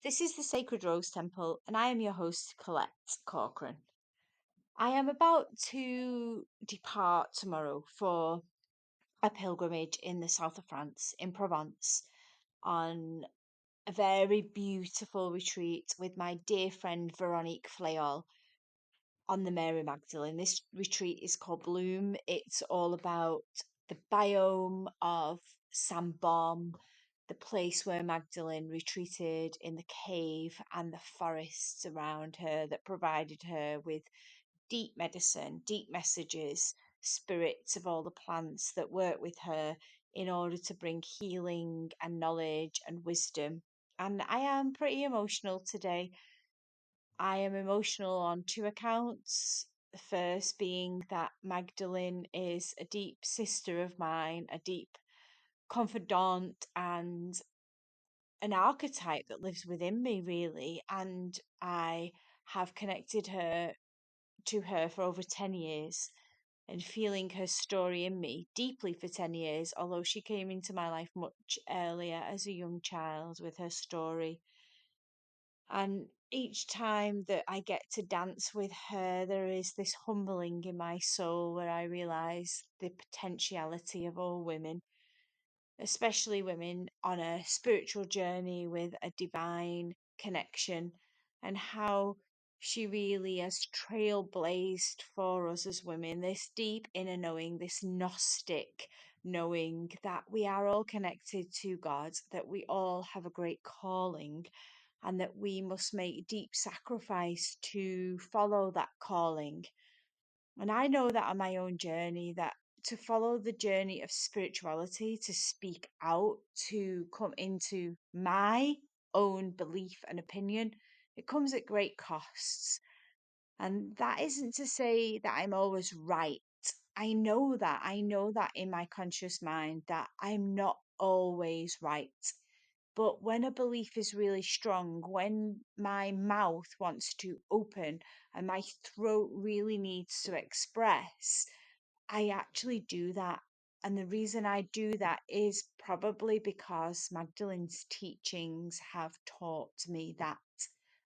This is the Sacred Rose Temple, and I am your host, Collette Corcoran. I am about to depart tomorrow for a pilgrimage in the south of France, in Provence, on a very beautiful retreat with my dear friend Veronique Fleol on the Mary Magdalene. This retreat is called Bloom. It's all about the biome of Sambon, the place where Magdalene retreated in the cave, and the forests around her that provided her with deep medicine, deep messages, spirits of all the plants that work with her in order to bring healing and knowledge and wisdom. And I am pretty emotional today. I am emotional on two accounts. The first being that Magdalene is a deep sister of mine, a deep confidant, and an archetype that lives within me, really. And I have connected her to her for over 10 years and feeling her story in me deeply for 10 years, although she came into my life much earlier as a young child with her story. And each time that I get to dance with her, there is this humbling in my soul where I realize the potentiality of all women, especially women on a spiritual journey with a divine connection, and how she really has trailblazed for us as women this deep inner knowing, this Gnostic knowing that we are all connected to God, that we all have a great calling, and that we must make deep sacrifice to follow that calling. And I know that on my own journey, that to follow the journey of spirituality, to speak out, to come into my own belief and opinion, it comes at great costs. And that isn't to say that I'm always right. I know that. I know that in my conscious mind that I'm not always right. But when a belief is really strong, when my mouth wants to open and my throat really needs to express, I actually do that. And the reason I do that is probably because Magdalene's teachings have taught me that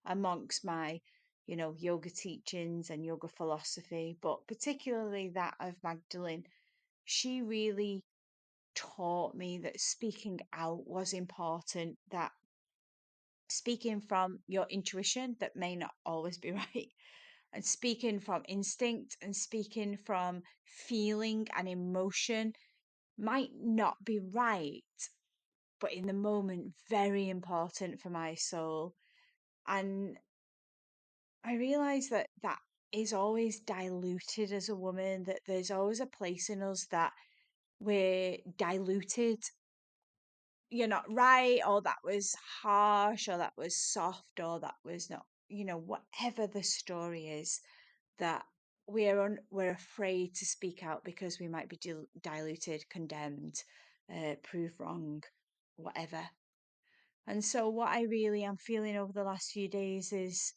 amongst my, yoga teachings and yoga philosophy, but particularly that of Magdalene. She really taught me that speaking out was important, that speaking from your intuition that may not always be right, and speaking from instinct and speaking from feeling and emotion might not be right, but in the moment, very important for my soul. And I realize that that is always diluted as a woman, that there's always a place in us that we're diluted. You're not right, or that was harsh, or that was soft, or that was not, whatever the story is, that we're afraid to speak out because we might be diluted, condemned, proved wrong, whatever. And so, what I really am feeling over the last few days is,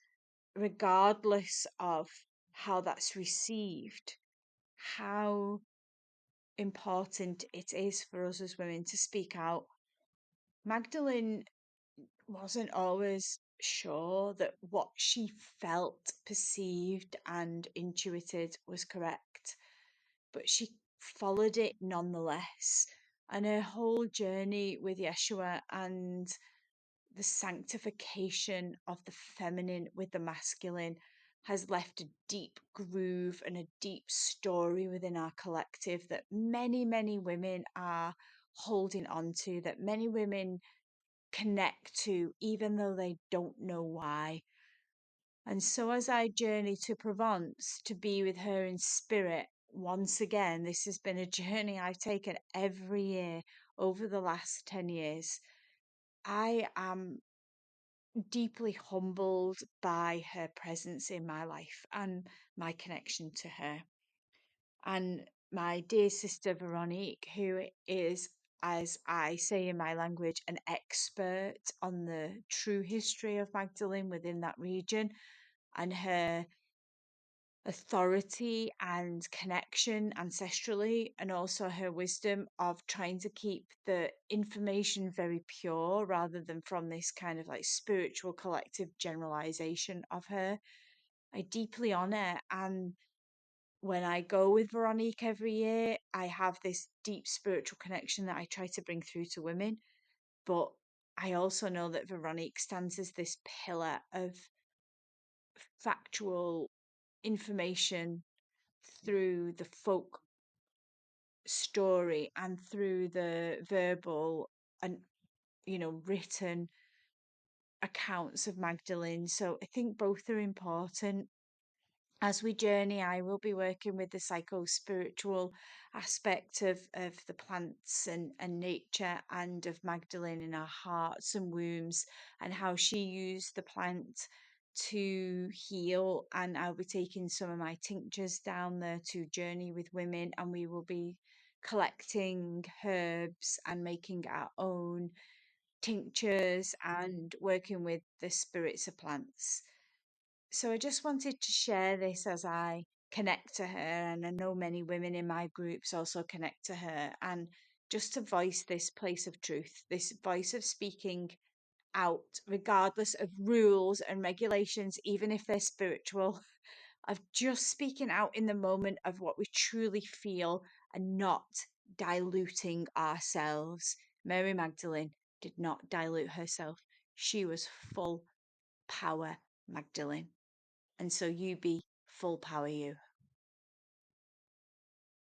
regardless of how that's received, how important it is for us as women to speak out. Magdalene wasn't always sure that what she felt, perceived, and intuited was correct, but she followed it nonetheless. And her whole journey with Yeshua and the sanctification of the feminine with the masculine has left a deep groove and a deep story within our collective that many, many women are holding on to, that many women connect to, even though they don't know why. And so, as I journey to Provence to be with her in spirit, once again, this has been a journey I've taken every year over the last 10 years. I am deeply humbled by her presence in my life and my connection to her. And my dear sister Veronique, who is, as I say in my language, an expert on the true history of Magdalene within that region, and her authority and connection ancestrally, and also her wisdom of trying to keep the information very pure rather than from this kind of like spiritual collective generalization of her. I deeply honor, and when I go with Veronique every year, I have this deep spiritual connection that I try to bring through to women. But I also know that Veronique stands as this pillar of factual information through the folk story and through the verbal and written accounts of Magdalene. So I think both are important. As we journey, I will be working with the psycho spiritual aspect of the plants and nature, and of Magdalene in our hearts and wombs, and how she used the plant to heal. And I'll be taking some of my tinctures down there to journey with women, and we will be collecting herbs and making our own tinctures and working with the spirits of plants. So I just wanted to share this as I connect to her, and I know many women in my groups also connect to her, and just to voice this place of truth, this voice of speaking out, regardless of rules and regulations, even if they're spiritual, of just speaking out in the moment of what we truly feel and not diluting ourselves. Mary Magdalene did not dilute herself, she was full power Magdalene. And so you be full power, you.